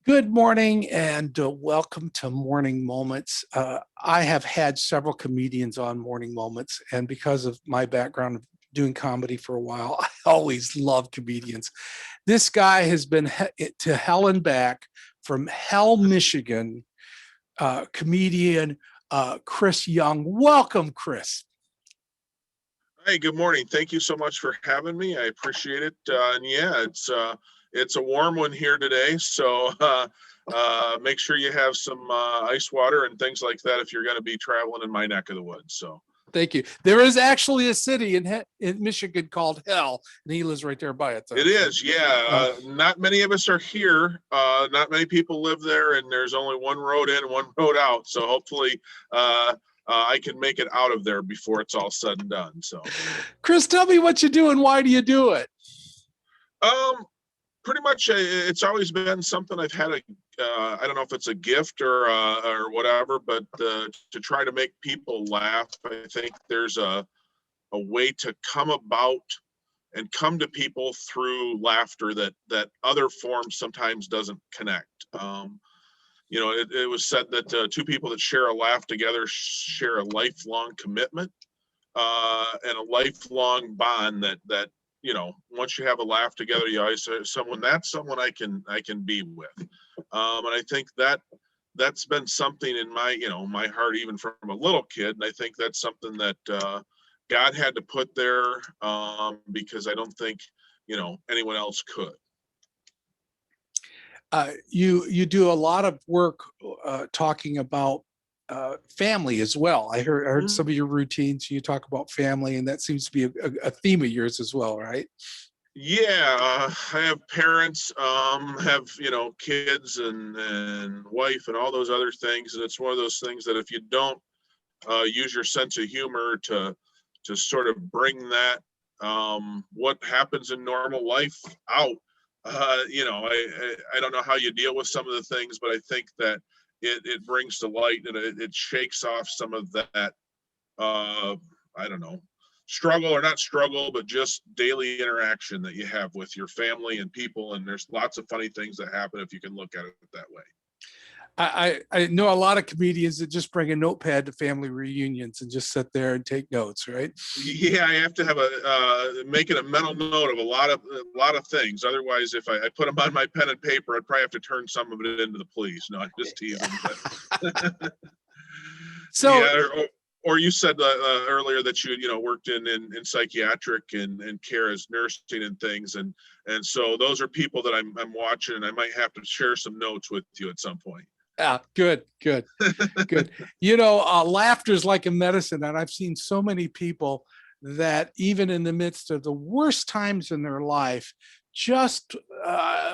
Good morning and welcome to Morning Moments. I have had several comedians on Morning Moments, and because of my background of doing comedy for a while, I always love comedians. This guy has been to hell and back from Hell, Michigan, comedian Chris Young. Welcome, Chris. Hey, good morning. Thank you so much for having me. I appreciate it. And yeah, it's a warm one here today, so make sure you have some ice water and things like that if you're going to be traveling in my neck of the woods. So Thank you. There is actually a city in Michigan called Hell, and he lives right there by it. it is, yeah. Not many of us are here. Not many people live there, and there's only one road in and one road out. So hopefully, I can make it out of there before it's all said and done. So, Chris, tell me what you do and why do you do it? um, pretty much it's always been something I've had I don't know if it's a gift or whatever, but to try to make people laugh. I think there's a way to come about and come to people through laughter that other forms sometimes doesn't connect. It was said that two people that share a laugh together share a lifelong commitment and a lifelong bond that once you have a laugh together, you always say someone I can be with. And I think that's been something in my heart even from a little kid, and I think that's something that God had to put there because I don't think anyone else could. You do a lot of work talking about family as well. I heard some of your routines. You talk about family, and that seems to be a theme of yours as well, right? Yeah, I have parents, have kids and wife and all those other things, and it's one of those things that if you don't use your sense of humor to sort of bring that what happens in normal life out, I don't know how you deal with some of the things, but I think that it brings to light and it shakes off some of that I don't know, struggle or not struggle, but just daily interaction that you have with your family and people. And there's lots of funny things that happen if you can look at it that way. I know a lot of comedians that just bring a notepad to family reunions and just sit there and take notes, right? Yeah, I have to have making a mental note of a lot of things. Otherwise, if I put them on my pen and paper, I'd probably have to turn some of it into the police. No, I'm just teasing. But So yeah, or you said earlier that you worked in psychiatric and care as nursing and things, and so those are people that I'm watching, and I might have to share some notes with you at some point. yeah, good, good, good. Laughter is like a medicine, and I've seen so many people that even in the midst of the worst times in their life, just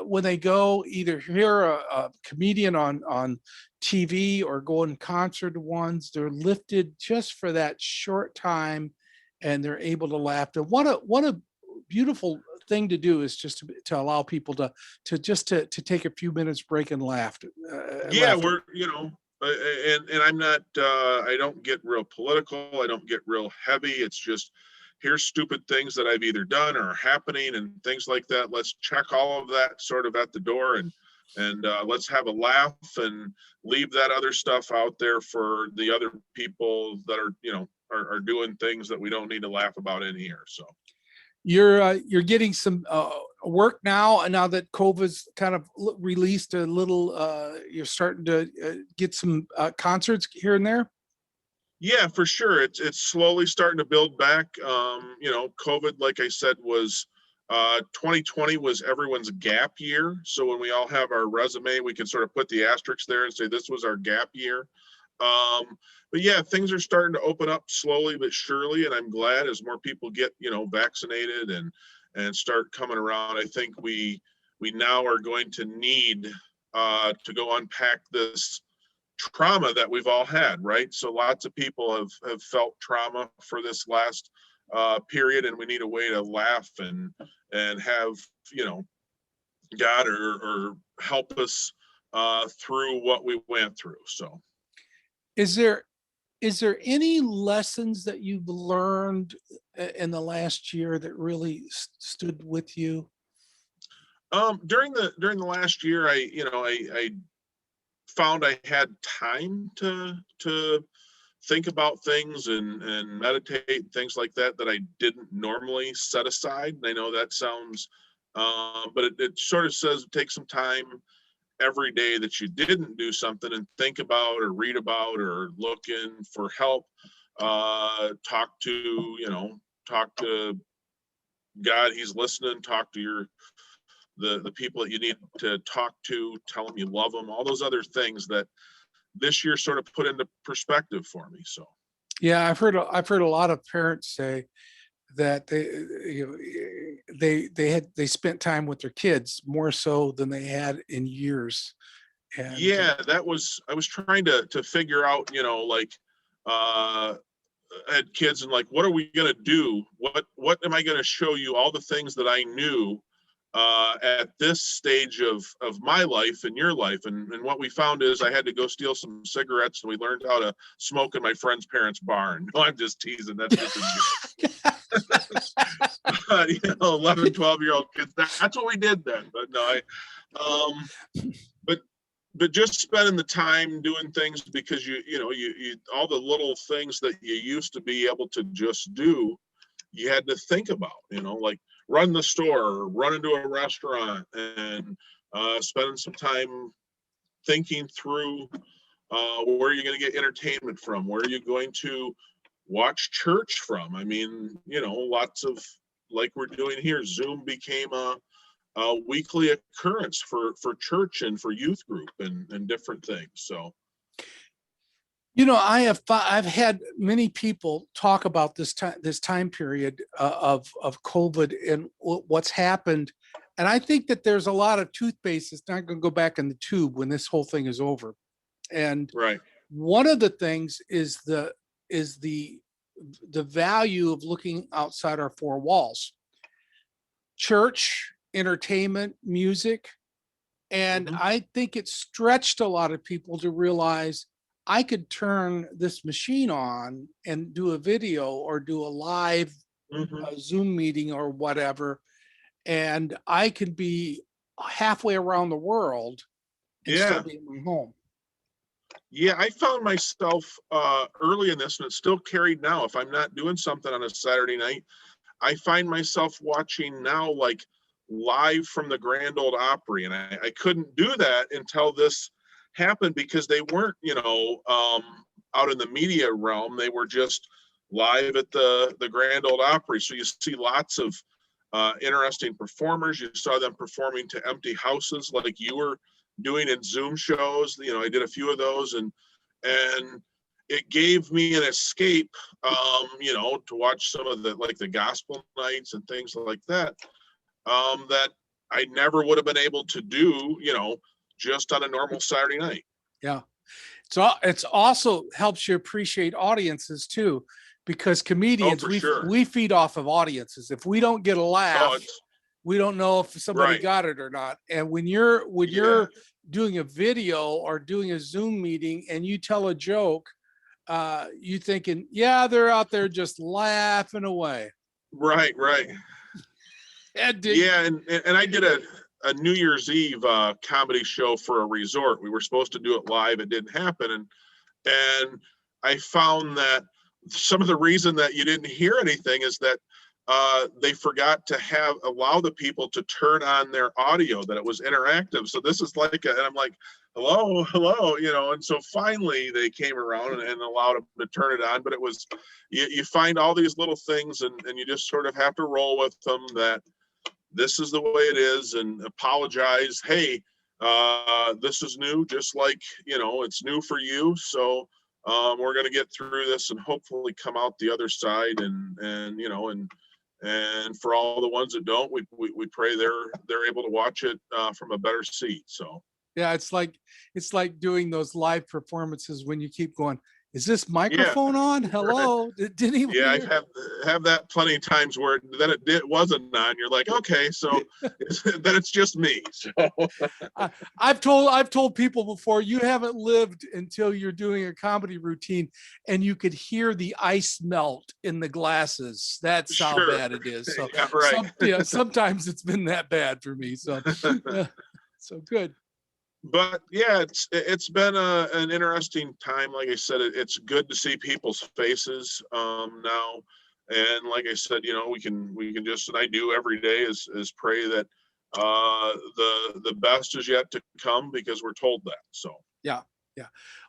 when they go either hear a comedian on TV or go in concert ones, they're lifted just for that short time, and they're able to laugh. And what a beautiful thing to do is just to allow people to take a few minutes break and laugh. Yeah, we're and I'm not I don't get real political, I don't get real heavy. It's just here's stupid things that I've either done or are happening and things like that. Let's check all of that sort of at the door, and let's have a laugh and leave that other stuff out there for the other people that are doing things that we don't need to laugh about in here. So You're getting some work now that COVID's kind of released a little. You're starting to get some concerts here and there. yeah, for sure. It's slowly starting to build back. COVID, like I said, was 2020 was everyone's gap year. So when we all have our resume, we can sort of put the asterisks there and say this was our gap year. But yeah, things are starting to open up slowly but surely, and I'm glad as more people get vaccinated and start coming around. I think we now are going to need to go unpack this trauma that we've all had, right? So lots of people have felt trauma for this last period, and we need a way to laugh and have God or help us through what we went through. So Is there is there any lessons that you've learned in the last year that really stood with you? During the last year, I found I had time to think about things and meditate, things like that, that I didn't normally set aside. And I know that sounds, but it sort of says take some time every day that you didn't do something and think about or read about or look in for help. Talk to, talk to God, he's listening, talk to the people that you need to talk to, tell them you love them, all those other things that this year sort of put into perspective for me. So Yeah, I've heard a lot of parents say that they spent time with their kids more so than they had in years. And yeah, I was trying to figure out, like I had kids and like, what are we gonna do? What am I gonna show you? All the things that I knew at this stage of my life and your life. And what we found is I had to go steal some cigarettes, and we learned how to smoke in my friend's parents' barn. No, I'm just teasing. That's just a joke. 11, 12-year-old kids. That's what we did then. But no, but just spending the time doing things because you all the little things that you used to be able to just do, you had to think about, like run the store, or run into a restaurant, and spending some time thinking through where you're going to get entertainment from, where are you going to watch church from. I mean, lots of, like we're doing here, Zoom became a weekly occurrence for church and for youth group and different things. So I've had many people talk about this time period of COVID and what's happened, and I think that there's a lot of toothpaste that's not going to go back in the tube when this whole thing is over. And right, one of the things is the value of looking outside our four walls: church, entertainment, music. And I think it stretched a lot of people to realize I could turn this machine on and do a video or do a live Zoom meeting or whatever, and I could be halfway around the world and still yeah. be in my home. Yeah, I found myself early in this, and it's still carried now. If I'm not doing something on a Saturday night, I find myself watching now, like live from the Grand Ole Opry, and I couldn't do that until this happened because they weren't, out in the media realm. They were just live at the Grand Ole Opry. So you see lots of interesting performers. You saw them performing to empty houses, like you were doing in Zoom shows. I did a few of those, and it gave me an escape, to watch some of the gospel nights and things like that, that I never would have been able to do, just on a normal Saturday night. Yeah. So it's also helps you appreciate audiences too, because Oh, comedians, for sure. we feed off of audiences. If we don't get a Oh, laugh, it's we don't know if somebody right. got it or not. And when Yeah. you're doing a video or doing a Zoom meeting and you tell a joke, you thinking, yeah, they're out there just laughing away. Right. Yeah, and I did a New Year's Eve comedy show for a resort. We were supposed to do it live. It didn't happen, and I found that some of the reason that you didn't hear anything is that they forgot to allow the people to turn on their audio, that it was interactive. So this is like, and I'm like, hello, and so finally they came around and allowed them to turn it on. But it was, you find all these little things, and you just sort of have to roll with them, that this is the way it is, and apologize. Hey, this is new, just like, it's new for you. So we're going to get through this and hopefully come out the other side. And for all the ones that don't, we pray they're able to watch it from a better seat. So Yeah, it's like doing those live performances when you keep going, is this microphone on? Hello? Didn't even Yeah, I hear. have that plenty of times where then it wasn't on. You're like, okay, so then it's just me. So I've told people before, you haven't lived until you're doing a comedy routine and you could hear the ice melt in the glasses. That's how sure, bad it is. So yeah, right. sometimes it's been that bad for me. So so good. But yeah, it's been an interesting time. Like I said, it's good to see people's faces now. And like I said, we can just, and I do every day is pray that the best is yet to come, because we're told that. So Yeah. Yeah.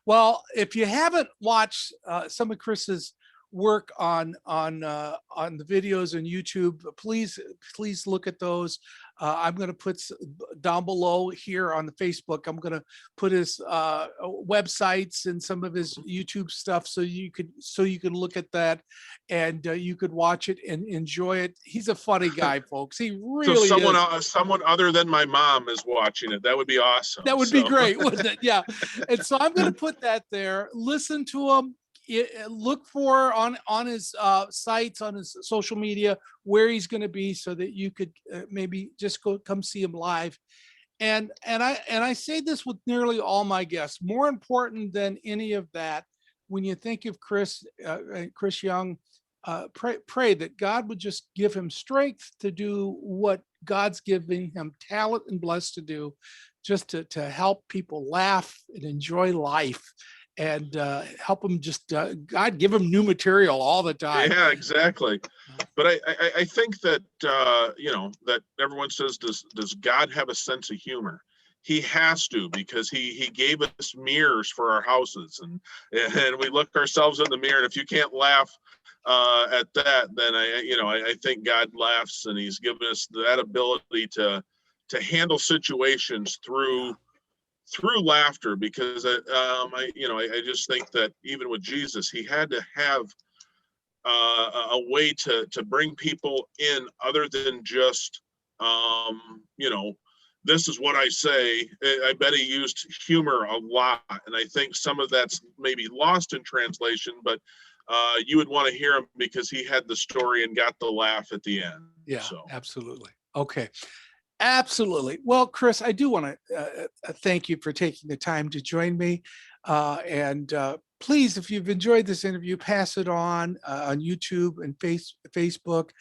Well, if you haven't watched some of Chris's work on the videos on YouTube, please look at those. I'm going to put down below here on the Facebook. I'm going to put his websites and some of his YouTube stuff, so you can look at that, and you could watch it and enjoy it. He's a funny guy, folks. He so really is. someone other than my mom is watching it. That would be awesome. That would be great, wouldn't it? Yeah. And so I'm going to put that there. Listen to him. Look for on his sites, on his social media, where he's going to be, so that you could maybe just come see him live. And I say this with nearly all my guests. More important than any of that, when you think of Chris Young, pray that God would just give him strength to do what God's giving him talent and blessed to do, just to help people laugh and enjoy life, and help them just God give them new material all the time. Yeah, exactly. But I think that that everyone says, does God have a sense of humor? He has to, because he gave us mirrors for our houses, and we look ourselves in the mirror, and if you can't laugh at that, then I think God laughs, and he's given us that ability to handle situations through laughter, because I just think that even with Jesus, he had to have a way to bring people in, other than just this is what I say. I bet he used humor a lot, and I think some of that's maybe lost in translation, but you would want to hear him, because he had the story and got the laugh at the end. Yeah, So absolutely. Okay. Absolutely. Well, Chris, I do want to thank you for taking the time to join me. And please, if you've enjoyed this interview, pass it on YouTube and Facebook.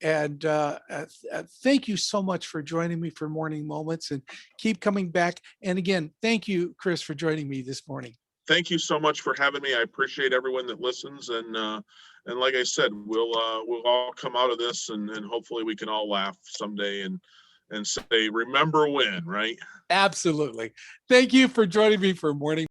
And thank you so much for joining me for Morning Moments, and keep coming back. And again, thank you, Chris, for joining me this morning. Thank you so much for having me. I appreciate everyone that listens, and like I said, we'll all come out of this, and hopefully we can all laugh someday, and say, remember when, right? Absolutely. Thank you for joining me for Morning